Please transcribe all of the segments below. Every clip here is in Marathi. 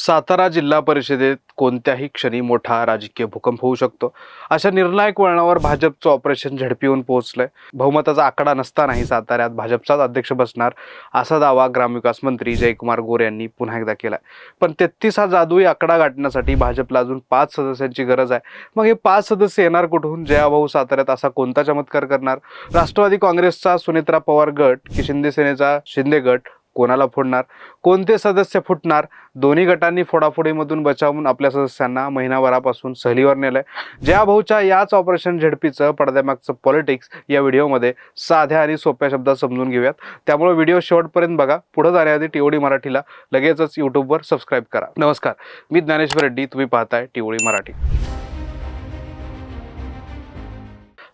सातारा जिल्हा परिषदेत कोणत्याही क्षणी मोठा राजकीय भूकंप होऊ शकतो. अशा निर्णायक वळणावर भाजपचं ऑपरेशन झडपी येऊन पोहोचलंय. बहुमताचा आकडा नसतानाही साताऱ्यात भाजपचाच अध्यक्ष बसणार असा दावा ग्रामविकास मंत्री जयकुमार गोरे यांनी पुन्हा एकदा केलाय. पण 33 हा जादुई आकडा गाठण्यासाठी भाजपला अजून 5 सदस्यांची गरज आहे. मग हे 5 सदस्य येणार कुठून? जयाभाऊ साताऱ्यात असा कोणता चमत्कार करणार? राष्ट्रवादी काँग्रेसचा सुनेत्रा पवार गट की शिंदे सेनेचा शिंदे गट कोणाला फोडणार? कोणते सदस्य फुटणार? दोन्ही गटांनी फोडाफोडीमधून बचावून आपल्या सदस्यांना महिनाभरापासून सहलीवर नेलंय. जयाभाऊच्या याच ऑपरेशन झडपीचं पडद्यामागचं पॉलिटिक्स या व्हिडिओमध्ये साध्या आणि सोप्या शब्दात समजून घेऊयात. त्यामुळे व्हिडिओ शेवटपर्यंत बघा. पुढे जाण्याआधी टीओडी मराठीला लगेचच यूट्यूबवर सबस्क्राईब करा. नमस्कार, मी ज्ञानेश्वर रेड्डी. तुम्ही पाहताय टीओडी मराठी.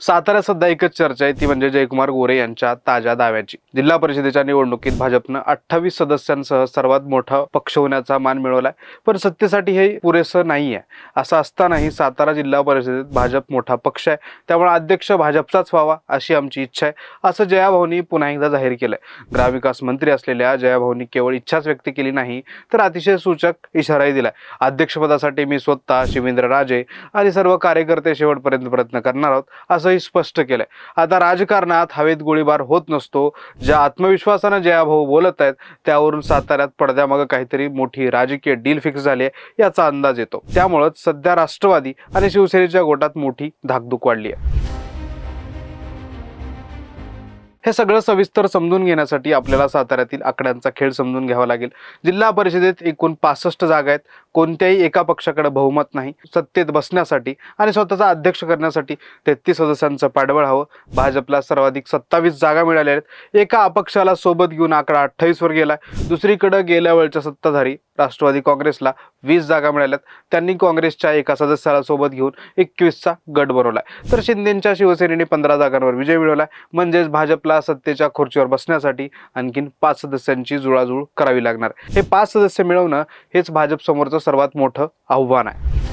साताऱ्यात सध्या एकच चर्चा आहे, ती म्हणजे जयकुमार गोरे यांच्या ताज्या दाव्याची. जिल्हा परिषदेच्या निवडणुकीत भाजपनं 28 सदस्यांसह सर्वात मोठा पक्ष होण्याचा मान मिळवलाय. पण सत्तेसाठी हे पुरेसं नाहीये. असं असतानाही सातारा जिल्हा परिषदेत भाजप मोठा पक्ष आहे, त्यामुळे अध्यक्ष भाजपचाच व्हावा अशी आमची इच्छा आहे, असं जयाभाऊंनी पुन्हा एकदा जाहीर केलंय. ग्रामविकास मंत्री असलेल्या जयाभाऊंनी केवळ इच्छाच व्यक्त केली नाही, तर अतिशय सूचक इशाराही दिलाय. अध्यक्षपदासाठी मी स्वतः, शिवेंद्रराजे आणि सर्व कार्यकर्ते शेवटपर्यंत प्रयत्न करणार आहोत असं स्पष्ट केलंय. आता राजकारणात हवेत गोळीबार होत नसतो. ज्या आत्मविश्वासानं जयाभाऊ बोलत आहेत त्यावरून साताऱ्यात पडद्यामागं काहीतरी मोठी राजकीय डील फिक्स झाली आहे याचा अंदाज येतो. त्यामुळेच सध्या राष्ट्रवादी आणि शिवसेनेच्या गोटात मोठी धाकधूक वाढली आहे. हे सगळं सविस्तर समजून घेण्यासाठी आपल्याला साताऱ्यातील आकड्यांचा खेळ समजून घ्यावा लागेल. जिल्हा परिषदेत एकूण 65 जागा आहेत. कोणत्याही एका पक्षाकडे बहुमत नाही. सत्तेत बसण्यासाठी आणि स्वतःचा अध्यक्ष करण्यासाठी 33 सदस्यांचं पाठबळ हवं. भाजपला सर्वाधिक 27 जागा मिळाल्या आहेत. एका अपक्षाला सोबत घेऊन आकडा 28 वर गेलाय. दुसरीकडे गेल्या वेळच्या सत्ताधारी राष्ट्रवादी काँग्रेसला 20 जागा मिळाल्यात. त्यांनी काँग्रेसच्या एका सदस्याला सोबत घेऊन 21चा गट बनवलाय. तर शिंदेच्या शिवसेनेने 15 जागांवर विजय मिळवलाय. म्हणजेच भाजपला सत्तेच्या खुर्चीवर बसण्यासाठी आणखीन 5 सदस्यांची जुळाजुळ करावी लागणार. हे 5 सदस्य मिळवणं हेच भाजप समोरचं सर्वात मोठं आव्हान आहे.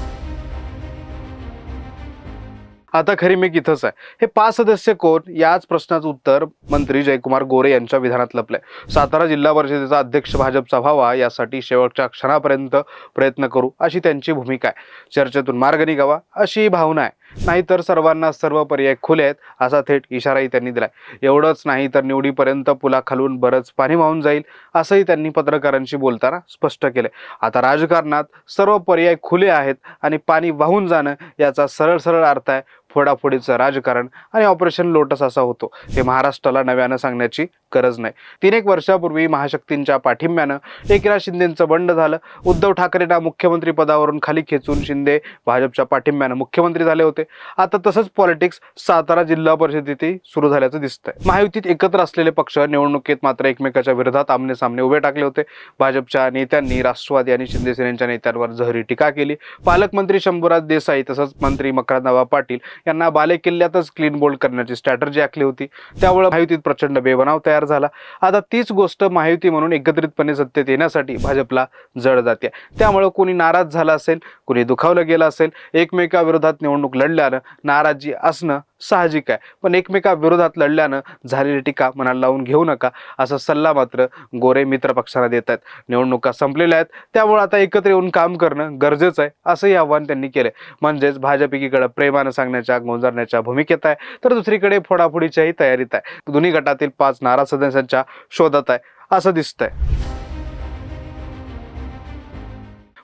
आता खरी मी इथंच आहे. हे 5 सदस्य कोण? याच प्रश्नाचं उत्तर मंत्री जयकुमार गोरे यांच्या विधानात लपलंय. सातारा जिल्हा परिषदेचा अध्यक्ष भाजपचा व्हावा यासाठी शेवटच्या क्षणापर्यंत प्रयत्न करू अशी त्यांची भूमिका आहे. चर्चेतून मार्ग निघावा अशी भावना आहे. नाहीतर सर्वांना सर्व पर्याय खुले आहेत असा थेट इशाराही त्यांनी दिलाय. एवढंच नाही तर निवडीपर्यंत पुलाखालून बरंच पाणी वाहून जाईल असंही त्यांनी पत्रकारांशी बोलताना स्पष्ट केलंय. आता राजकारणात सर्व पर्याय खुले आहेत आणि पाणी वाहून जाणं याचा सरळ सरळ अर्थ आहे फोडाफोडीचं राजकारण आणि ऑपरेशन लोटस असा होतो. हे महाराष्ट्राला नव्यानं सांगण्याची गरज नाही. 3-1 वर्षापूर्वी महाशक्तींच्या पाठिंब्यानं एकनाथ शिंदेंचं बंड झालं. उद्धव ठाकरेंना मुख्यमंत्री पदावरून खाली खेचून शिंदे भाजपच्या पाठिंब्यानं मुख्यमंत्री झाले होते. आता तसंच पॉलिटिक्स सातारा जिल्हा परिषदेतही सुरू झाल्याचं दिसतंय. महायुतीत एकत्र असलेले पक्ष निवडणुकीत मात्र एकमेकाच्या विरोधात आमने सामने उभे टाकले होते. भाजपच्या नेत्यांनी राष्ट्रवादी आणि शिंदे सेनेच्या नेत्यांवर जहरी टीका केली. पालकमंत्री शंभूराज देसाई तसंच मंत्री मकरंद पाटील यांना बालेकिल्ल्यातच क्लीन बोल्ड करण्याची स्ट्रॅटर्जी आखली होती. त्यामुळे महायुतीत प्रचंड बेबनाव तयार झाला. आता तीच गोष्ट महायुती म्हणून एकत्रितपणे सत्तेत येण्यासाठी भाजपला जड जाते. त्यामुळे कोणी नाराज झाला असेल, कोणी दुखावलं गेलं असेल. एकमेकाविरोधात निवडणूक लढल्यानं नाराजी असणं साहजिक आहे. पण एकमेकाविरोधात लढल्यानं झालेली टीका मनाला लावून घेऊ नका असा सल्ला मात्र गोरे मित्र पक्षांना देत आहेत. निवडणुका संपलेल्या आहेत, त्यामुळे आता एकत्र येऊन काम करणं गरजेचं आहे असंही आव्हान त्यांनी केलंय. म्हणजेच भाजप एकीकडे प्रेमानं सांगण्याच्या गोंजारण्याच्या भूमिकेत आहे, तर दुसरीकडे फोडाफोडीच्याही तयारीत आहे. दोन्ही गटातील 5 नाराज सदस्यांच्या शोधात आहे असं दिसतंय.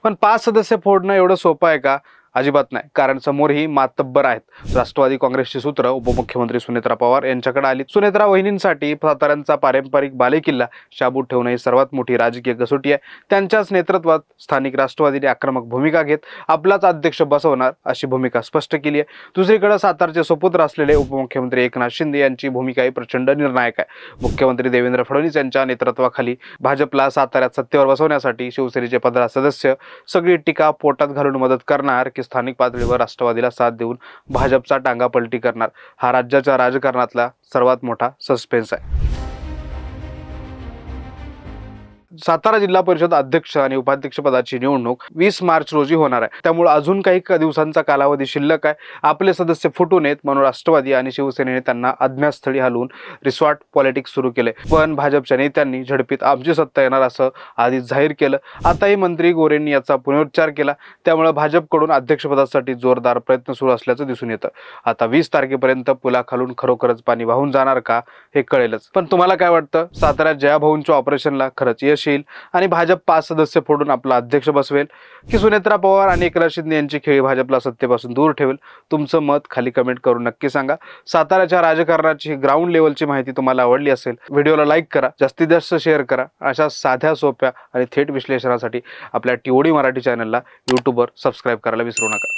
पण 5 सदस्य फोडणं एवढं सोपं आहे का? अजिबात नाही. कारण समोरही मातब्बर आहेत. राष्ट्रवादी काँग्रेसची सूत्र उपमुख्यमंत्री सुनेत्रा पवार यांच्याकडे आली. सुनेत्रा वहिनींसाठी साताऱ्यांचा पारंपरिक बालेकिल्ला शाबूत ठेवणं ही सर्वात मोठी राजकीय कसोटी आहे. त्यांच्याच नेतृत्वात स्थानिक राष्ट्रवादीने आक्रमक भूमिका घेत आपलाच अध्यक्ष बसवणार अशी भूमिका स्पष्ट केली आहे. दुसरीकडे सातारचे सुपुत्र असलेले उपमुख्यमंत्री एकनाथ शिंदे यांची भूमिकाही प्रचंड निर्णायक आहे. मुख्यमंत्री देवेंद्र फडणवीस यांच्या नेतृत्वाखाली भाजपला साताऱ्यात सत्तेवर बसवण्यासाठी शिवसेनेचे 15 सदस्य सगळी टीका पोटात घालून मदत करणार की स्थानिक पातळीवर राष्ट्रवादीला साथ देऊन भाजपचा टांगापलटी करणार? हा राज्याच्या राजकारणातला सर्वात मोठा सस्पेन्स आहे. सातारा जिल्हा परिषद अध्यक्ष आणि उपाध्यक्ष पदाची निवडणूक 20 मार्च रोजी होणार आहे. त्यामुळे अजून काही दिवसांचा कालावधी शिल्लक आहे. आपले सदस्य फुटू नयेत म्हणून राष्ट्रवादी आणि शिवसेनेने त्यांना अज्ञातस्थळी हलवून रिसॉर्ट पॉलिटिक्स सुरू केले. पण भाजपच्या नेत्यांनी झडपीत आमची सत्ता येणार असं आधीच जाहीर केलं. आताही मंत्री गोरेंनी याचा पुनरुच्चार केला. त्यामुळे भाजपकडून अध्यक्षपदासाठी जोरदार प्रयत्न सुरू असल्याचं दिसून येतं. आता 20 तारखेपर्यंत पुलाखालून खरोखरच पाणी वाहून जाणार का हे कळेलच. पण तुम्हाला काय वाटतं, साताऱ्यात जयाभाऊंच्या ऑपरेशनला खरंच यश येईल आणि भाजप 5 सदस्य फोडून आपला अध्यक्ष बसवेल, की सुनेत्रा पवार आणि एकनाथ शिंदे यांची खेळी भाजपला सत्तेपासून दूर ठेवेल? तुमचं मत खाली कमेंट करून नक्की सांगा. साताऱ्याच्या राजकारणाची ग्राउंड लेवलची माहिती तुम्हाला आवडली असेल, व्हिडिओला लाईक करा, जास्तीत जास्त शेअर करा. अशा साध्या सोप्या आणि थेट विश्लेषणासाठी आपल्या टीओडी मराठी चॅनलला यूट्यूबवर सबस्क्राईब करायला विसरू नका.